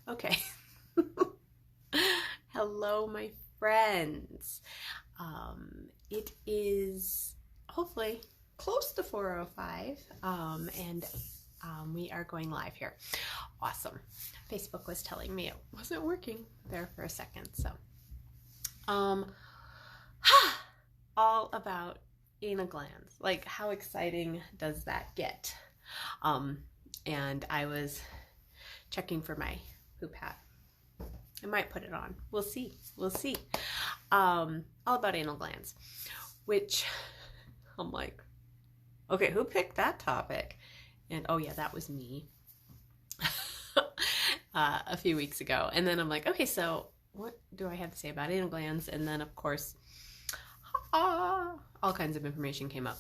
Okay. Hello, my friends. It is hopefully close to 4:05, and we are going live here. Awesome. Facebook was telling me it wasn't working there for a second, so um, all about anal glands. Like, how exciting does that get? And I was checking for my poop hat. I might put it on. We'll see. We'll see. All about anal glands, which I'm like, okay, who picked that topic? And oh yeah, that was me a few weeks ago. And then I'm like, okay, so what do I have to say about anal glands? And then of course, all kinds of information came up.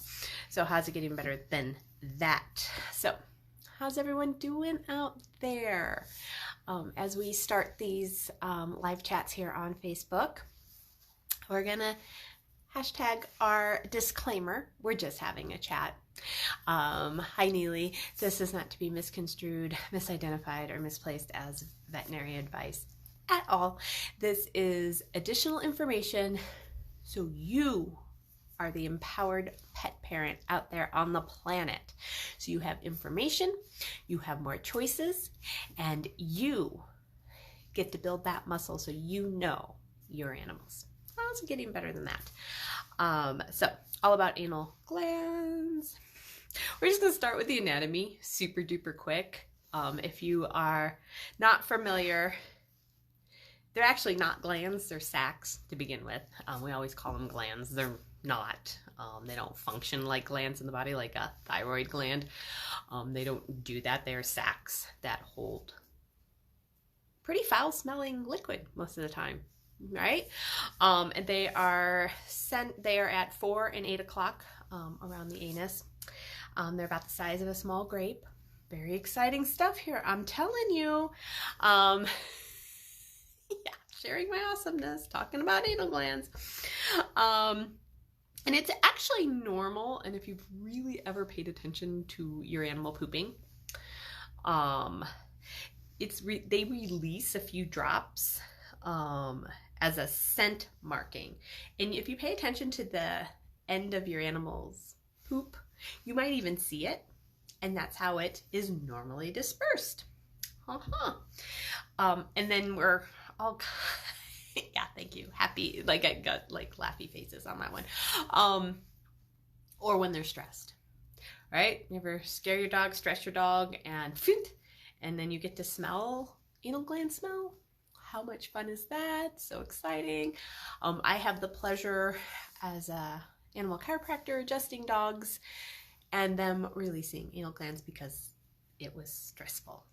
So how's it getting better than that? So how's everyone doing out there? As we start these live chats here on Facebook, we're gonna hashtag our disclaimer. We're just having a chat. Hi Neely, this is not to be misconstrued, misidentified, or misplaced as veterinary advice at all. This is additional information so you are the empowered pet parent out there on the planet. So you have information, you have more choices, and you get to build that muscle so you know your animals. How's it getting better than that? So all about anal glands. We're just gonna start with the anatomy, super duper quick. If you are not familiar, they're actually not glands, they're sacs to begin with. We always call them glands. They're not. They don't function like glands in the body, like a thyroid gland. They don't do that. They're sacs that hold pretty foul smelling liquid most of the time, right? And they are at 4 and 8 o'clock around the anus. They're about the size of a small grape. Very exciting stuff here, I'm telling you. Yeah, sharing my awesomeness, talking about anal glands. And it's actually normal, and if you've really ever paid attention to your animal pooping, they release a few drops as a scent marking. And if you pay attention to the end of your animal's poop, you might even see it, and that's how it is normally dispersed. And then we're all yeah, thank you. Happy, like I got like laughy faces on that one. Or when they're stressed, right? You ever scare your dog, stress your dog, and then you get to smell anal gland smell? How much fun is that? So exciting. I have the pleasure as a animal chiropractor adjusting dogs and them releasing anal glands because it was stressful.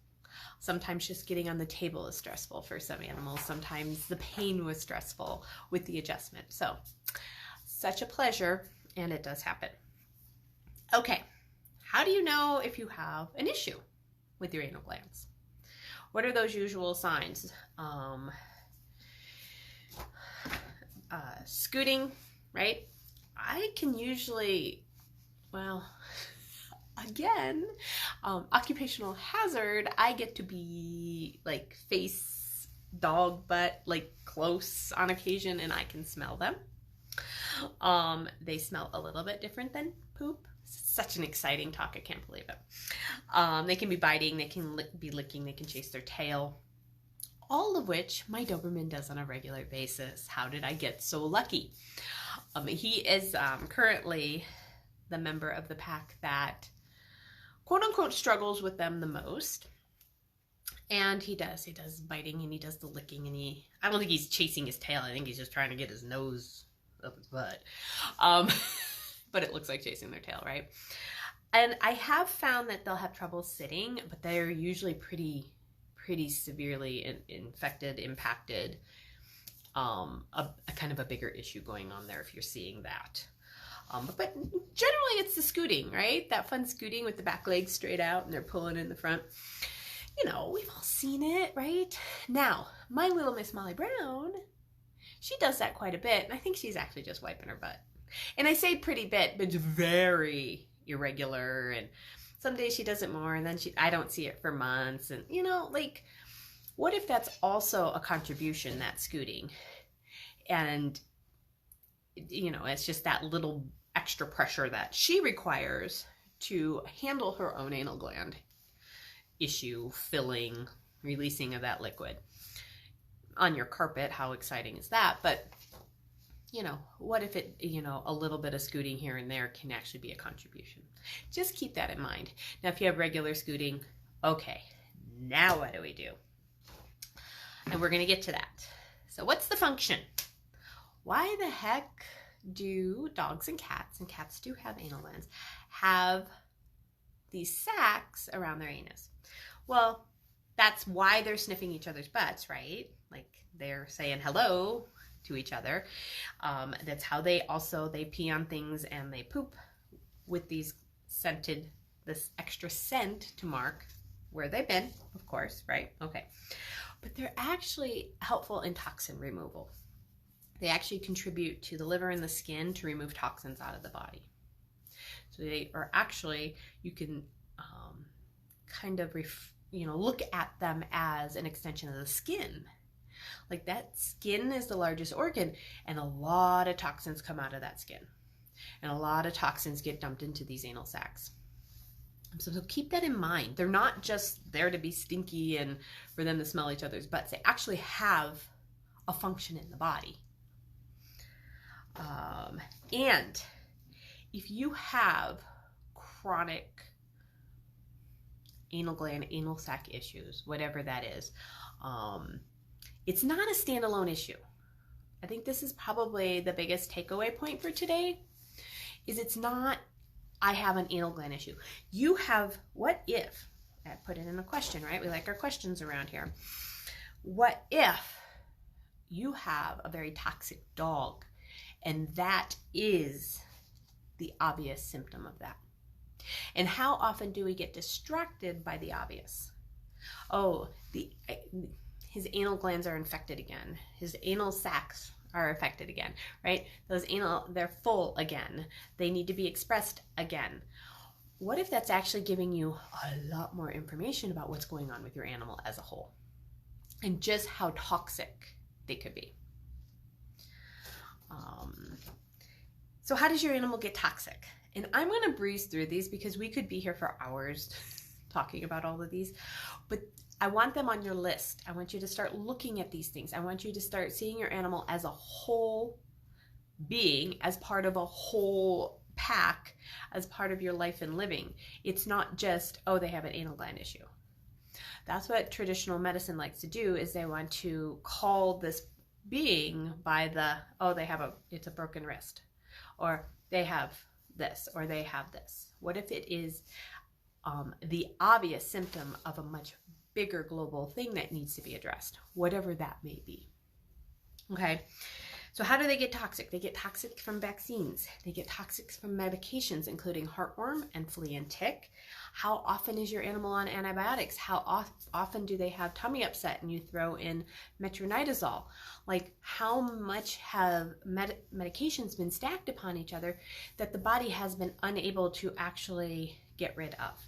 Sometimes just getting on the table is stressful for some animals. Sometimes the pain was stressful with the adjustment. So, such a pleasure, and it does happen. Okay, how do you know if you have an issue with your anal glands? What are those usual signs? Scooting, right? I can usually, well, again, occupational hazard, I get to be like face, dog butt, like close on occasion, and I can smell them. They smell a little bit different than poop. Such an exciting talk, I can't believe it. They can be biting, they can be licking, they can chase their tail. All of which my Doberman does on a regular basis. How did I get so lucky? He is currently the member of the pack that quote unquote struggles with them the most. And he does biting and he does the licking, and I don't think he's chasing his tail. I think he's just trying to get his nose up his butt. But it looks like chasing their tail, right? And I have found that they'll have trouble sitting, but they're usually pretty severely infected, impacted. A kind of a bigger issue going on there if you're seeing that. But generally it's the scooting, right? That fun scooting with the back legs straight out and they're pulling in the front. You know, we've all seen it, right? Now, my little Miss Molly Brown, she does that quite a bit, and I think she's actually just wiping her butt. And I say pretty bit, but it's very irregular, and some days she does it more, and then I don't see it for months, and you know, like, What if that's also a contribution, that scooting? And, you know, it's just that little extra pressure that she requires to handle her own anal gland issue, filling, releasing of that liquid. On your carpet, how exciting is that? But, you know, what if it, you know, a little bit of scooting here and there can actually be a contribution? Just keep that in mind. Now, if you have regular scooting, okay, now what do we do? And we're going to get to that. So what's the function? Why the heck do dogs and cats do have anal glands, have these sacs around their anus? Well, that's why they're sniffing each other's butts, right? Like they're saying hello to each other. That's how they pee on things and they poop with these scented, this extra scent to mark where they've been, of course, right? Okay. But they're actually helpful in toxin removal. They actually contribute to the liver and the skin to remove toxins out of the body. So they are actually, you can kind of look at them as an extension of the skin. Like that skin is the largest organ, and a lot of toxins come out of that skin. And a lot of toxins get dumped into these anal sacs. So keep that in mind. They're not just there to be stinky and for them to smell each other's butts. They actually have a function in the body. And if you have chronic anal sac issues, whatever that is, it's not a standalone issue. I think this is probably the biggest takeaway point for today, is it's not, I have an anal gland issue. You have, what if, I put it in a question, right? We like our questions around here. What if you have a very toxic dog, and that is the obvious symptom of that? And how often do we get distracted by the obvious? Oh, his anal glands are infected again. His anal sacs are affected again, right? They're full again. They need to be expressed again. What if that's actually giving you a lot more information about what's going on with your animal as a whole and just how toxic they could be? So how does your animal get toxic? And I'm going to breeze through these because we could be here for hours talking about all of these, but I want them on your list. I want you to start looking at these things. I want you to start seeing your animal as a whole being, as part of a whole pack, as part of your life and living. It's not just, oh, they have an anal gland issue. That's what traditional medicine likes to do, is they want to call this being by the, oh, it's a broken wrist, or they have this, or they have this. What if it is the obvious symptom of a much bigger global thing that needs to be addressed, whatever that may be? Okay, so how do they get toxic? They get toxic from vaccines. They get toxic from medications, including heartworm and flea and tick. How often is your animal on antibiotics? How often do they have tummy upset and you throw in metronidazole? Like, how much have medications been stacked upon each other that the body has been unable to actually get rid of,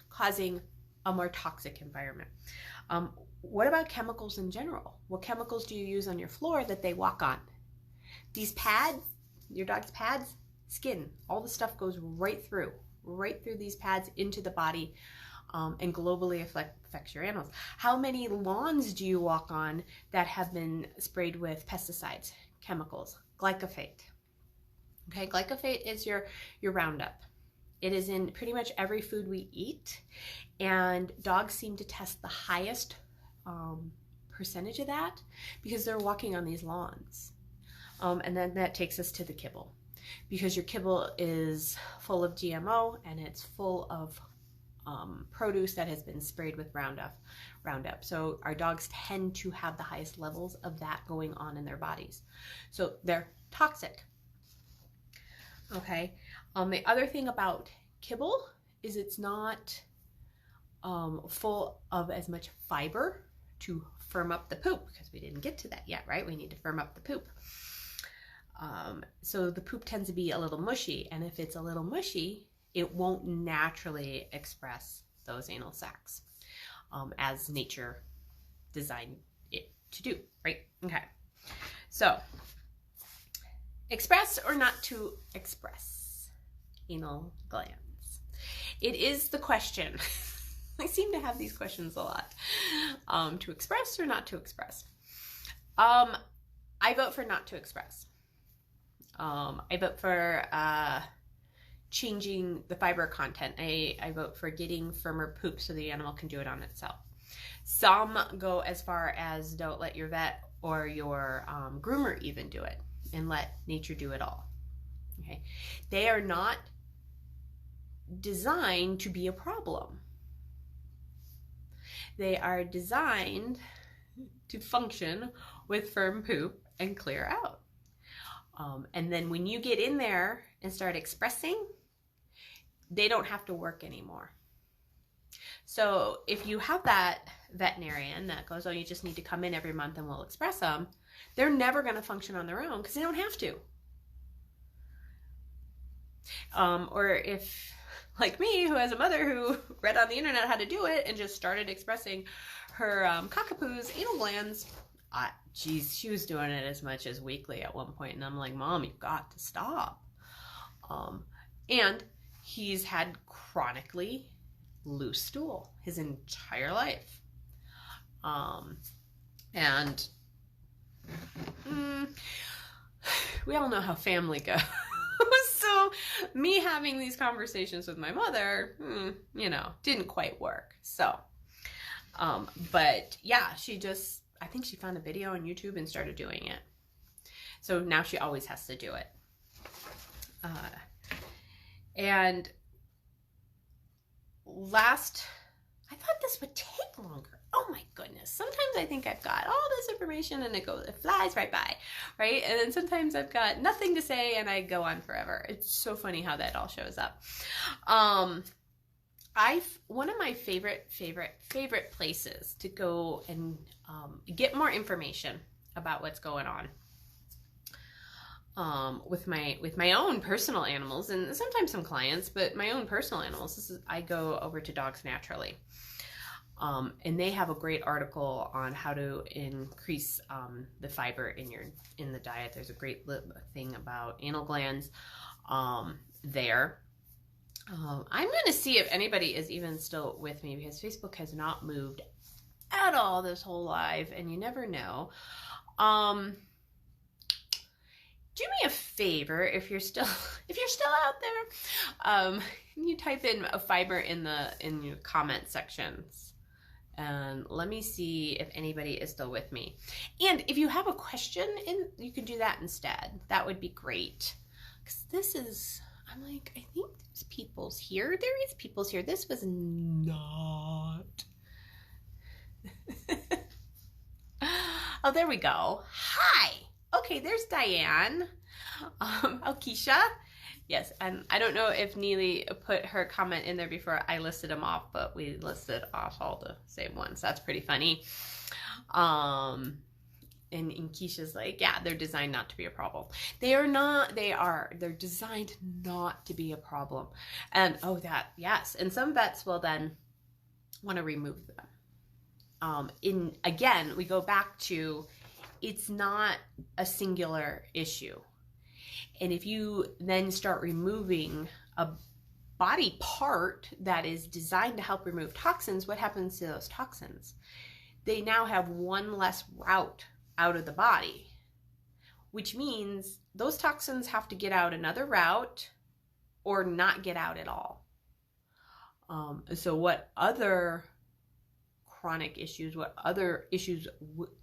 causing a more toxic environment? What about chemicals in general? What chemicals do you use on your floor that they walk on? These pads, your dog's pads, skin, all the stuff goes right through these pads into the body, and globally affects your animals. How many lawns do you walk on that have been sprayed with pesticides, chemicals, glyphosate? Okay, glyphosate is your Roundup. It is in pretty much every food we eat, and dogs seem to test the highest percentage of that because they're walking on these lawns. And then that takes us to the kibble, because your kibble is full of GMO and it's full of produce that has been sprayed with Roundup. So our dogs tend to have the highest levels of that going on in their bodies. So they're toxic. Okay. The other thing about kibble is it's not full of as much fiber to firm up the poop, because we didn't get to that yet, right? We need to firm up the poop. So the poop tends to be a little mushy, and if it's a little mushy, it won't naturally express those anal sacs as nature designed it to do, right? Okay. So, express or not to express anal glands. It is the question. I seem to have these questions a lot. To express or not to express? I vote for not to express. I vote for changing the fiber content. I vote for getting firmer poop so the animal can do it on itself. Some go as far as don't let your vet or your groomer even do it and let nature do it all. Okay, they are not designed to be a problem. They are designed to function with firm poop and clear out. And then when you get in there and start expressing, they don't have to work anymore. So if you have that veterinarian that goes, oh, you just need to come in every month and we'll express them, they're never going to function on their own because they don't have to. Or if, like me, who has a mother who read on the internet how to do it and just started expressing her cockapoo's anal glands, geez, she was doing it as much as weekly at one point, and I'm like, Mom, you've got to stop. And he's had chronically loose stool his entire life. And we all know how family goes. So me having these conversations with my mother, didn't quite work. So, but yeah, I think she found a video on YouTube and started doing it. So now she always has to do it. And I thought this would take longer. Oh my goodness. Sometimes I think I've got all this information and it flies right by, right? And then sometimes I've got nothing to say and I go on forever. It's so funny how that all shows up. One of my favorite places to go and get more information about what's going on with my own personal animals, and sometimes some clients, but my own personal animals. I go over to Dogs Naturally, and they have a great article on how to increase the fiber in the diet. There's a great thing about anal glands there. I'm going to see if anybody is even still with me because Facebook has not moved at all this whole live, and you never know. Do me a favor if you're still out there, you type in a fiber in your comment sections, and let me see if anybody is still with me. And if you have a question, you can do that instead. That would be great. Because I'm like, I think there's people's here. There is people's here. This was not. Oh, there we go. Hi. Okay, there's Diane. Keisha. Yes, and I don't know if Neely put her comment in there before I listed them off, but we listed off all the same ones. That's pretty funny. And Keisha's like, yeah, they're designed not to be a problem. They are not. They're designed not to be a problem. And yes. And some vets will then want to remove them. Again, we go back to, it's not a singular issue. And if you then start removing a body part that is designed to help remove toxins, what happens to those toxins? They now have one less route out of the body, which means those toxins have to get out another route or not get out at all. So what other chronic issues, what other issues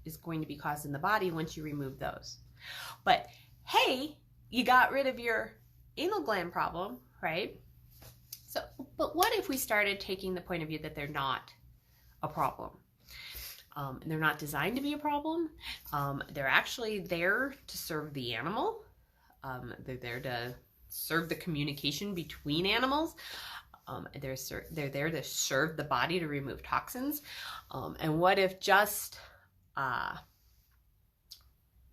is going to be caused in the body once you remove those? But hey, you got rid of your anal gland problem, right? So, but what if we started taking the point of view that they're not a problem? And they're not designed to be a problem. They're actually there to serve the animal. They're there to serve the communication between animals. They're there to serve the body to remove toxins. And what if just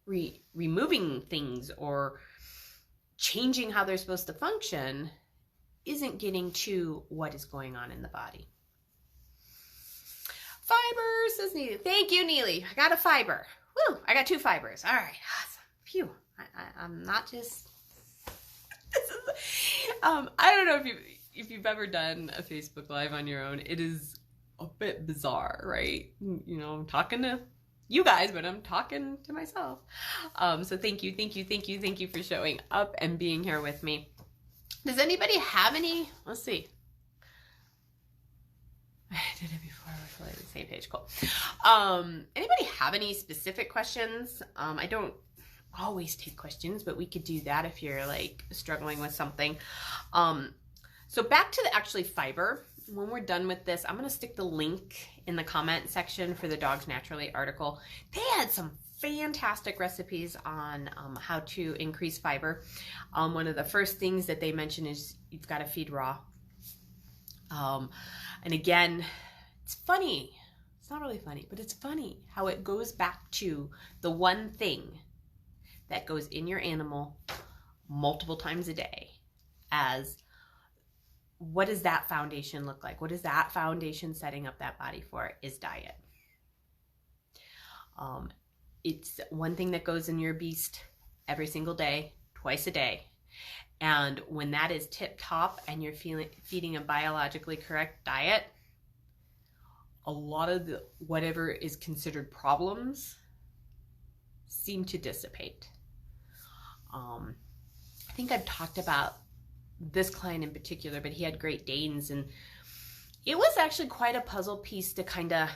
removing things or changing how they're supposed to function isn't getting to what is going on in the body? Fibers says Neely. Thank you, Neely. I got a fiber. Woo! I got 2 fibers. All right. Awesome. Phew. I'm not just... I don't know if you've ever done a Facebook Live on your own. It is a bit bizarre, right? You know, I'm talking to you guys, but I'm talking to myself. So thank you for showing up and being here with me. Does anybody have any? Let's see. I did it before. We're on the same page. Cool. Anybody have any specific questions? I don't always take questions, but we could do that if you're like struggling with something. So back to the actually fiber. When we're done with this, I'm going to stick the link in the comment section for the Dogs Naturally article. They had some fantastic recipes on how to increase fiber. One of the first things that they mention is you've got to feed raw. And again, it's funny. It's not really funny, but it's funny how it goes back to the one thing that goes in your animal multiple times a day as what does that foundation look like? What is that foundation setting up that body for? Is diet. It's one thing that goes in your beast every single day, twice a day. And when that is tip top and you're feeding a biologically correct diet, a lot of the whatever is considered problems seem to dissipate. I think I've talked about this client in particular, but he had Great Danes, and it was actually quite a puzzle piece to kind of,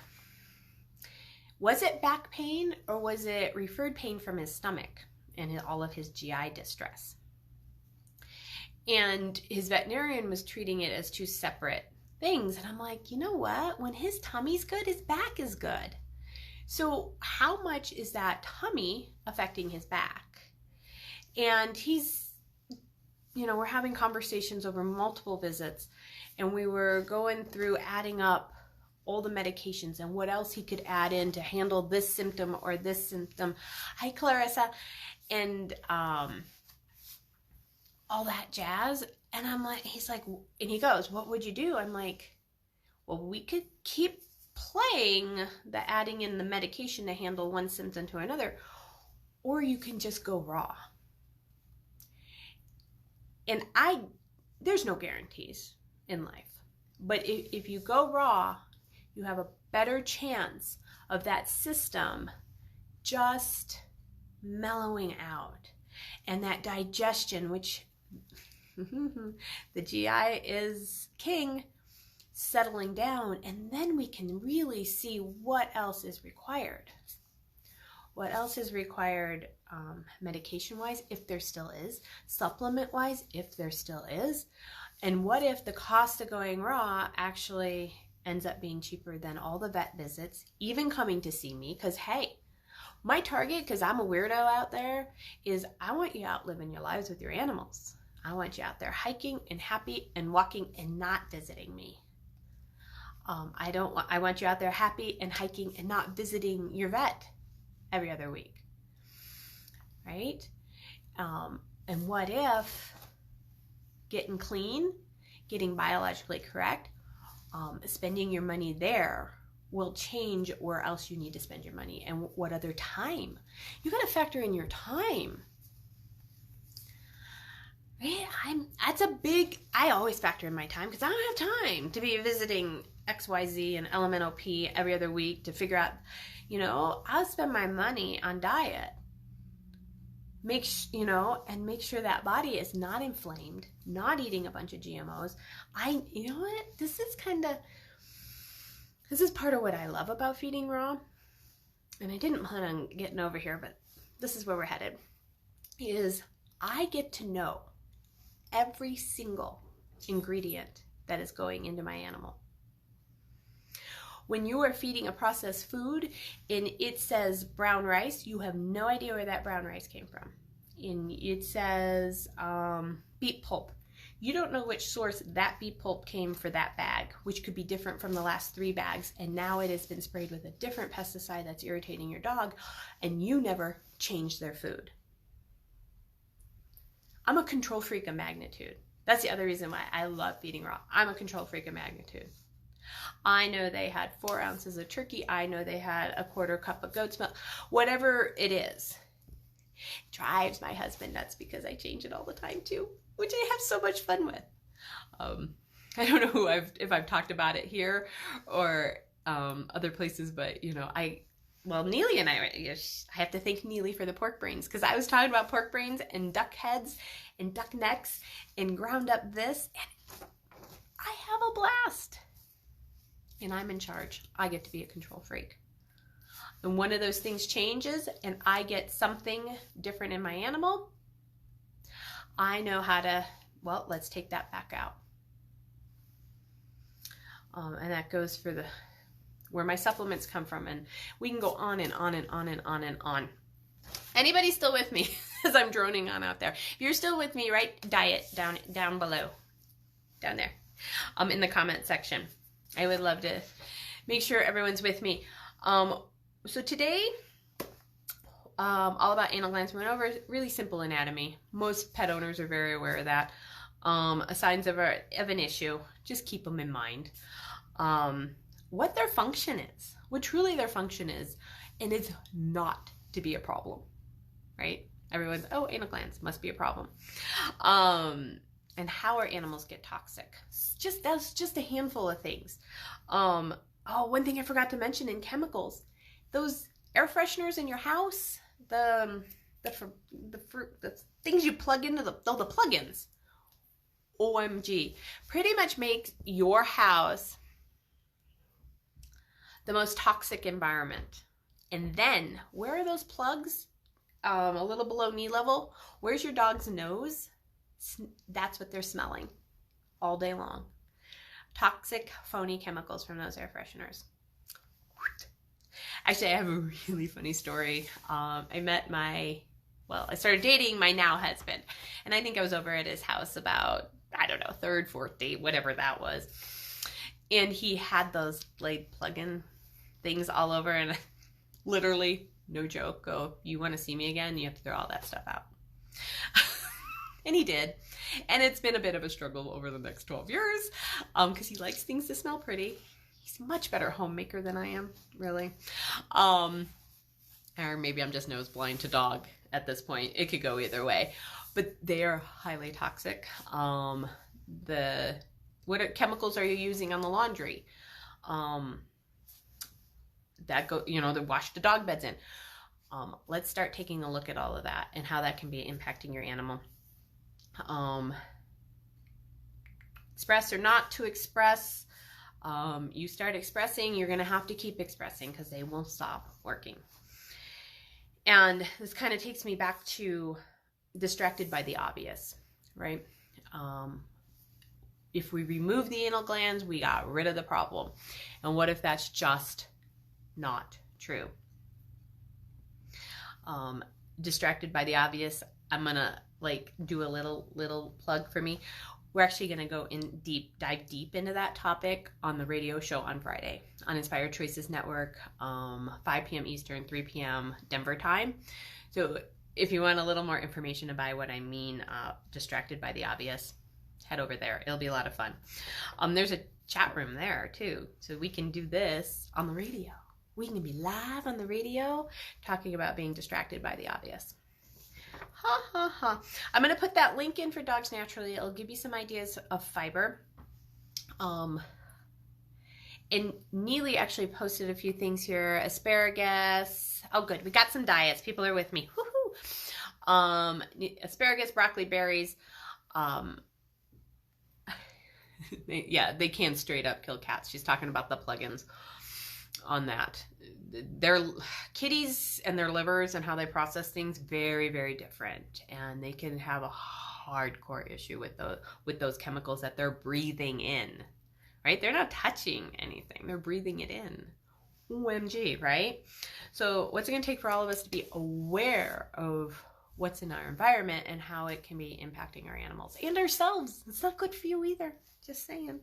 was it back pain or was it referred pain from his stomach and all of his GI distress? And his veterinarian was treating it as 2 separate things. And I'm like, you know what? When his tummy's good, his back is good. So how much is that tummy affecting his back? And he's, you know, we're having conversations over multiple visits, and we were going through adding up all the medications and what else he could add in to handle this symptom or this symptom. Hi, Clarissa. And all that jazz. And I'm like, he's like, and he goes, what would you do? I'm like, well, we could keep playing the adding in the medication to handle one symptom to another, or you can just go raw. And there's no guarantees in life, but if you go raw, you have a better chance of that system just mellowing out, and that digestion, which the GI is king, settling down, and then we can really see what else is required. What else is required medication-wise, if there still is, supplement-wise, if there still is, and what if the cost of going raw actually ends up being cheaper than all the vet visits, even coming to see me, because hey, my target, because I'm a weirdo out there, is I want you out living your lives with your animals. I want you out there hiking and happy and walking and not visiting me. I want you out there happy and hiking and not visiting your vet every other week, right? And what if getting clean, getting biologically correct, spending your money there will change where else you need to spend your money and what other time. You got to factor in your time. Right? I always factor in my time because I don't have time to be visiting XYZ and LMNOP every other week to figure out, you know, I'll spend my money on diet. Make sure that body is not inflamed, not eating a bunch of GMOs. You know what? This is part of what I love about feeding raw. And I didn't plan on getting over here, but this is where we're headed. Is I get to know every single ingredient that is going into my animal. When you are feeding a processed food and it says brown rice, you have no idea where that brown rice came from. And it says beet pulp. You don't know which source that beet pulp came for that bag, which could be different from the last 3 bags. And now it has been sprayed with a different pesticide that's irritating your dog, and you never changed their food. I'm a control freak of magnitude. That's the other reason why I love feeding raw. I'm a control freak of magnitude. I know they had 4 ounces of turkey. I know they had a 1/4 cup of goat's milk. Whatever it is, drives my husband nuts because I change it all the time too, which I have so much fun with. I don't know if I've talked about it here or other places, but you know, Neely and I have to thank Neely for the pork brains, because I was talking about pork brains and duck heads and duck necks and ground up this, and I have a blast. And I'm in charge. I get to be a control freak. And one of those things changes and I get something different in my animal, I know how to, well, let's take that back out. And that goes for where my supplements come from, and we can go on and on and on and on and on. Anybody still with me as I'm droning on out there? If you're still with me, write diet down below, down there, in the comment section. I would love to make sure everyone's with me. So today, all about anal glands. We went over really simple anatomy. Most pet owners are very aware of that. Signs of an issue, just keep them in mind. What their function is, what truly their function is, and it's not to be a problem, right? Everyone's, oh, anal glands must be a problem. And how our animals get toxic. That's just a handful of things. Oh, one thing I forgot to mention in chemicals, those air fresheners in your house, the things you plug into the plugins, OMG, pretty much make your house the most toxic environment. And then, where are those plugs? A little below knee level. Where's your dog's nose? That's what they're smelling all day long. Toxic, phony chemicals from those air fresheners. Actually, I have a really funny story. I started dating my now husband, and I think I was over at his house about, I don't know, 3rd, 4th date, whatever that was. And he had those Blade plug-in things all over, and literally, no joke, go, you want to see me again? You have to throw all that stuff out. And he did. And it's been a bit of a struggle over the next 12 years because he likes things to smell pretty. He's a much better homemaker than I am, really. Or maybe I'm just nose blind to dog at this point. It could go either way. But they are highly toxic. What chemicals are you using on the laundry? To wash the dog beds in. Let's start taking a look at all of that and how that can be impacting your animal. Express or not to express. You start expressing, you're going to have to keep expressing because they won't stop working. And this kind of takes me back to distracted by the obvious, right? If we remove the anal glands, we got rid of the problem. And what if that's just not true? Distracted by the obvious, I'm gonna do a little plug for me. We're actually gonna go dive deep into that topic on the radio show on Friday on Inspired Choices Network, 5 p.m. Eastern, 3 p.m. Denver time. So if you want a little more information about what I mean, distracted by the obvious, head over there. It'll be a lot of fun. There's a chat room there too, so we can do this on the radio. We can be live on the radio talking about being distracted by the obvious. Ha ha ha. I'm going to put that link in for Dogs Naturally. It'll give you some ideas of fiber. And Neely actually posted a few things here. Asparagus. Oh, good. We got some diets. People are with me. Woohoo! Asparagus, broccoli, berries. They can straight up kill cats. She's talking about the plugins on that. Their kitties and their livers and how they process things, very, very different. And they can have a hardcore issue with those chemicals that they're breathing in, right? They're not touching anything. They're breathing it in. OMG, right? So what's it going to take for all of us to be aware of what's in our environment and how it can be impacting our animals and ourselves? It's not good for you either. Just saying.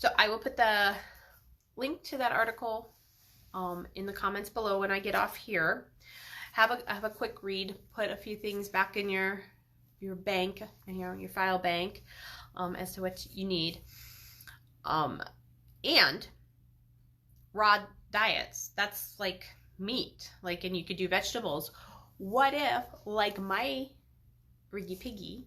So I will put the link to that article in the comments below when I get off here. Have a quick read. Put a few things back in your bank, your file bank. as to what you need. And raw diets, that's like meat, like, and you could do vegetables. What if, like my Riggy Piggy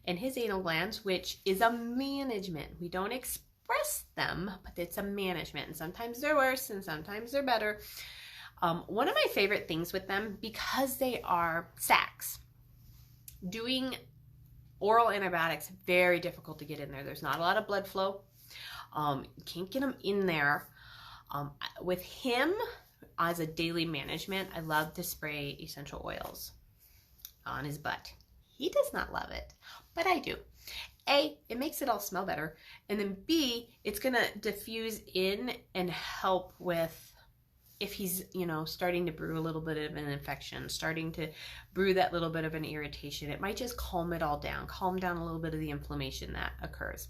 and his anal glands, which is a management, we don't express them, but it's a management, and sometimes they're worse and sometimes they're better. One of my favorite things with them, because they are sacs, doing oral antibiotics, very difficult to get in there. There's not a lot of blood flow. You can't get them in there. With him, as a daily management, I love to spray essential oils on his butt. He does not love it, but I do. A, it makes it all smell better. And then B, it's going to diffuse in and help with, if he's, you know, starting to brew a little bit of an infection, starting to brew that little bit of an irritation, it might just calm it all down, calm down a little bit of the inflammation that occurs.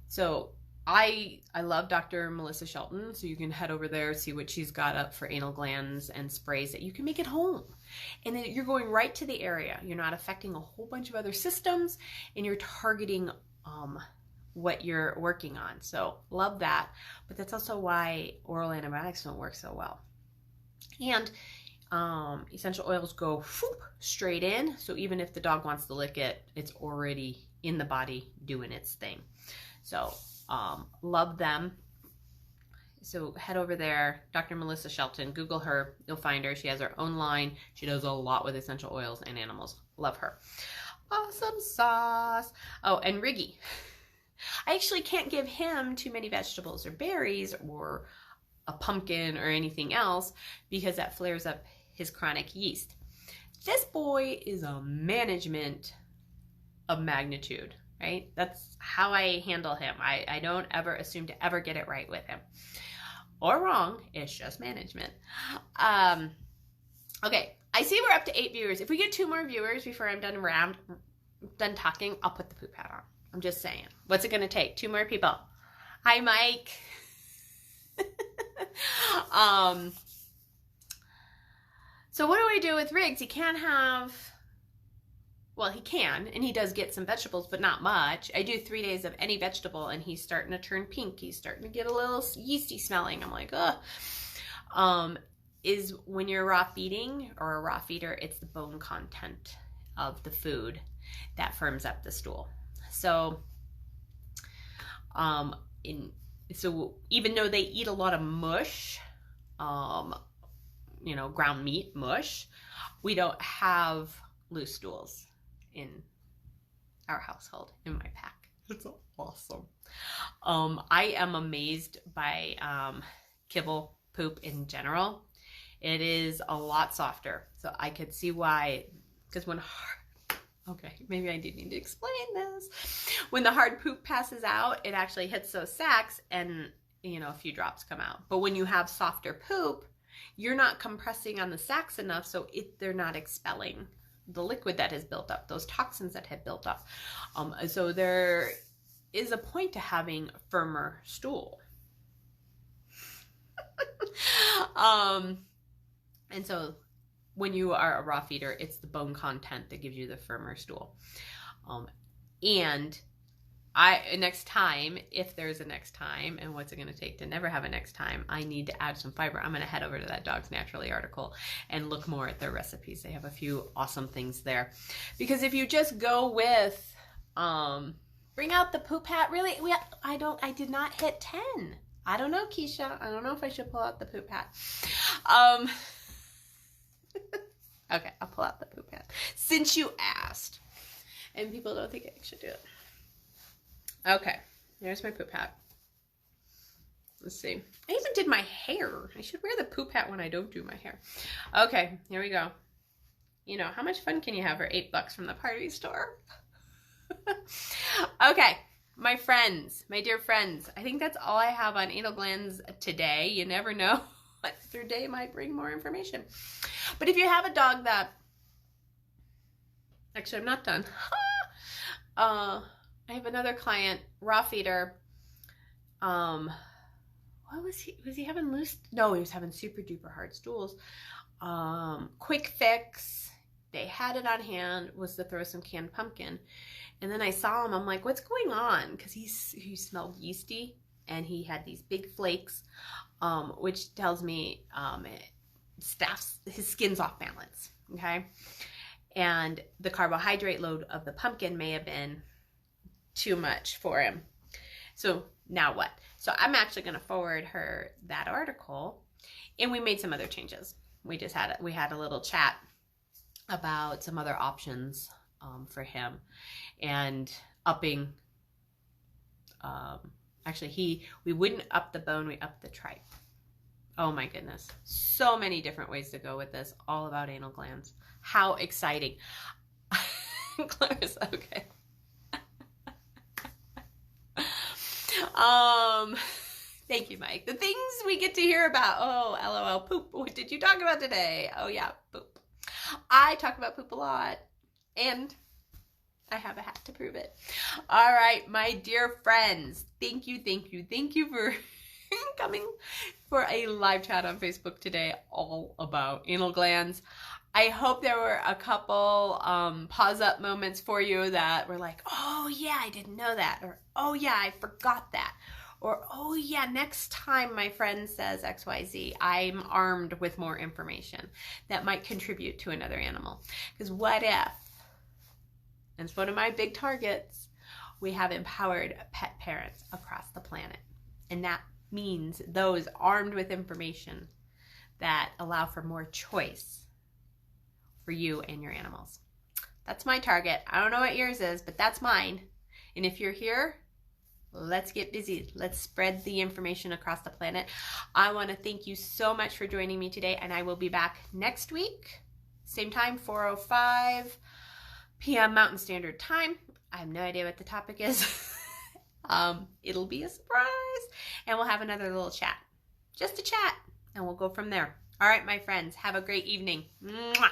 So I love Dr. Melissa Shelton, so you can head over there, see what she's got up for anal glands and sprays that you can make at home. And then you're going right to the area. You're not affecting a whole bunch of other systems, and you're targeting what you're working on. So love that. But that's also why oral antibiotics don't work so well. And essential oils go straight in. So even if the dog wants to lick it, it's already in the body doing its thing. So love them. So head over there, Dr. Melissa Shelton, Google her, you'll find her. She has her own line. She does a lot with essential oils and animals. Love her. Awesome sauce. Oh, and Riggy. I actually can't give him too many vegetables or berries or a pumpkin or anything else because that flares up his chronic yeast. This boy is a management of magnitude, right? That's how I handle him. I don't ever assume to ever get it right with him or wrong. It's just management. Okay, I see we're up to 8 viewers. If we get 2 more viewers before I'm done talking, I'll put the poop hat on. I'm just saying. What's it going to take? 2 more people. Hi, Mike. So what do I do with Riggs? He can't have, well, he can, and he does get some vegetables, but not much. I do 3 days of any vegetable, and he's starting to turn pink. He's starting to get a little yeasty smelling. I'm like, ugh. Is when you're raw feeding or a raw feeder, it's the bone content of the food that firms up the stool. So, so even though they eat a lot of mush, you know, ground meat mush, we don't have loose stools in our household, in my pack. It's awesome. I am amazed by kibble poop in general. It is a lot softer, so I could see why, because when okay, maybe I do need to explain this. When the hard poop passes out, it actually hits those sacs and, you know, a few drops come out. But when you have softer poop, you're not compressing on the sacs enough, so they're not expelling the liquid that has built up, those toxins that have built up. So there is a point to having firmer stool. And so when you are a raw feeder, it's the bone content that gives you the firmer stool. And next time, if there's a next time, and what's it going to take to never have a next time, I need to add some fiber. I'm going to head over to that Dogs Naturally article and look more at their recipes. They have a few awesome things there. Because if you just go with, bring out the poop hat, really, I did not hit 10. I don't know, Keisha. I don't know if I should pull out the poop hat. Okay, I'll pull out the poop hat since you asked, and people don't think I should do it. Okay, there's my poop hat. Let's see. I even did my hair. I should wear the poop hat when I don't do my hair. Okay, here we go. You know, how much fun can you have for $8 from the party store? Okay, my friends, my dear friends, I think that's all I have on anal glands today. You never know. Their day might bring more information. But if you have a dog that, actually I'm not done. I have another client, raw feeder. What was he having loose? No, he was having super duper hard stools. Quick fix. they had it on hand was to throw some canned pumpkin. And then I saw him, I'm like, what's going on? Because he smelled yeasty, and he had these big flakes, which tells me his skin's off balance, okay? And the carbohydrate load of the pumpkin may have been too much for him. So now what? So I'm actually going to forward her that article, and we made some other changes. We had a little chat about some other options for him, and upping. Actually, we wouldn't up the bone, we upped the tripe. Oh my goodness, so many different ways to go with this. All about anal glands. How exciting! Claire's okay. Thank you, Mike. The things we get to hear about. Oh, LOL, poop. What did you talk about today? Oh yeah, poop. I talk about poop a lot, and I have a hat to prove it. All right, my dear friends, thank you for coming for a live chat on Facebook today all about anal glands. I hope there were a couple pause up moments for you that were like, oh yeah, I didn't know that, or oh yeah, I forgot that, or oh yeah, next time my friend says XYZ, I'm armed with more information that might contribute to another animal. Because what if, and it's one of my big targets, we have empowered pet parents across the planet. And that means those armed with information that allow for more choice for you and your animals. That's my target. I don't know what yours is, but that's mine. And if you're here, let's get busy. Let's spread the information across the planet. I want to thank you so much for joining me today, and I will be back next week, same time, 4:05 p.m. Mountain Standard Time. I have no idea what the topic is. It'll be a surprise, and we'll have another little chat. Just a chat, and we'll go from there. All right, my friends, have a great evening. Mwah!